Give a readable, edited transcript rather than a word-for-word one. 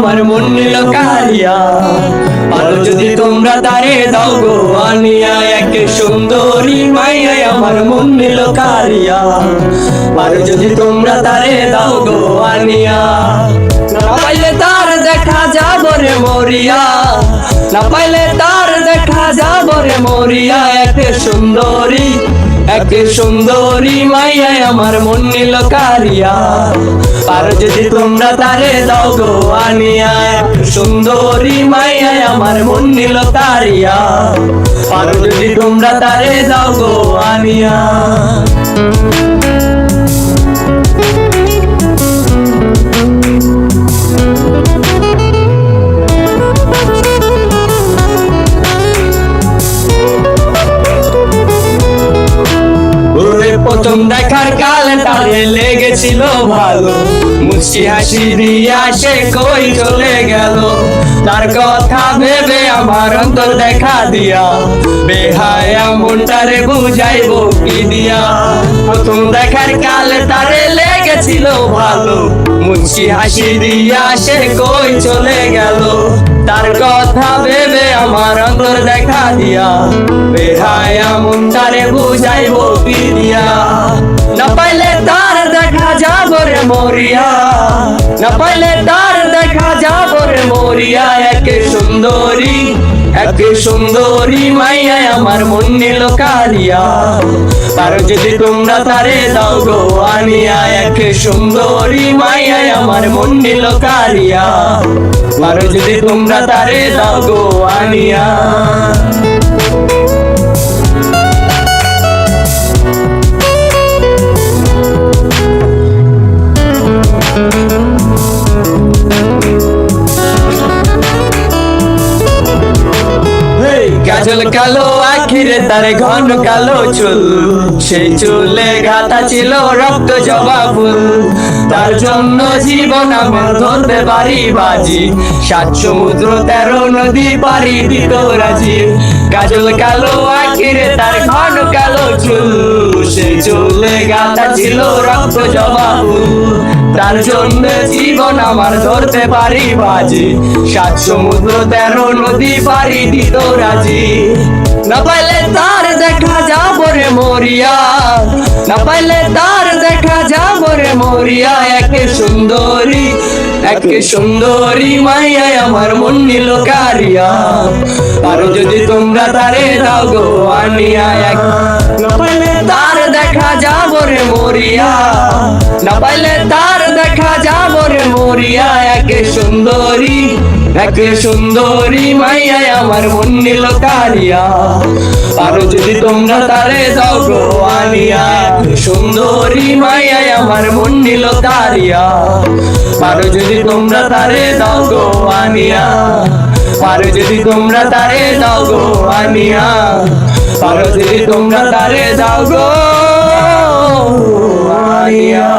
আমার মন নিল কারিয়া। আর যদি তোমরা তারে দাও গো আনিয়া, এক সুন্দরী মাইয়াই আমার মন নিল কারিয়া। আর যদি তোমরা তারে দাও গো আনিয়া, না পাইলে তার দেখা যাব রে মরিয়া, না পাইলে তার দেখা যাব রে মরিয়া। এক সুন্দরী মাইয়াই আমার মন নিল কারিয়া। আর যদি তোমরা তারে দাও গো আনিয়া, এক সুন্দরী মাইয়াই আমার মন নিল কারিয়া। আর যদি তোমরা তারে দাও গো আনিয়া। প্রথম দেখার কালে তারে লেগেছিল ভালো, মুচকি হাসি দিয়া সে কই চলে গেল। তার কথা ভেবে আমার অন্তর দেখা দিয়া, বেহায়া মনটারে বুঝাইবো কি দিয়া। প্রথম দেখার কালে তারে লেগেছিল ভালো, মুচকি হাসি দিয়া সে কই চলে গেল। তার কথা ভেবে আমার অন্তর দেখা দিয়া, বেহায়া মনটারে বুঝাইবো কি দিয়া। না পাইলে তার দেখা যাব রে মরিয়া, না পাইলে তার দেখা যাব রে মরিয়া। এক সুন্দরী মাইয়াই আমার মন নিল কারিয়া। আর যদি তোমরা তারে দাও গো আনিয়া, এক সুন্দরী মাইয়াই আমার মন নিল কারিয়া। আর যদি তোমরা তারে দাও গো আনিয়া। কাজল কালো আখিরে তার ঘন কালো চুল, সেই চুলে গাঁথা ছিল রক্ত জবা ফুল। তার জন্য জীবন আমার ধরতে পারি বাজি, 7 সমুদ্র 13 নদী পারি দিত রাজি। কাজল কালো আখিরে তার ঘন কালো চুল, সেই চুলে গাঁথা ছিল রক্ত জবা ফুল। তার জন্য জীবন আমার ধরতে পারি বাজি, 7 সমুদ্র 13 নদী পারি দিত রাজি। না পাইলে তার দেখা যাব রে মরিয়া, না পাইলে তার দেখা যাব রে মরিয়া। এক সুন্দরী মাইয়াই আমার মন নিল কারিয়া। আর যদি তোমরা তারে দাও গো আনিয়া, না পাইলে তার দেখা যাব রে মরিয়া, না পাইলে তার দেখা যাব রে মরিয়া। এক সুন্দরী মাইয়াই আমার মন নিল কারিয়া। আর যদি তোমরা তারে দাও গো আনিয়া, এক সুন্দরী মাইয়াই আমার মন নিল কারিয়া। আর যদি তোমরা তারে দাও গো আনিয়া, আর যদি তোমরা তারে দাও গো আনিয়া। আর যদি তোমরা তারে দাও গো আনিয়া।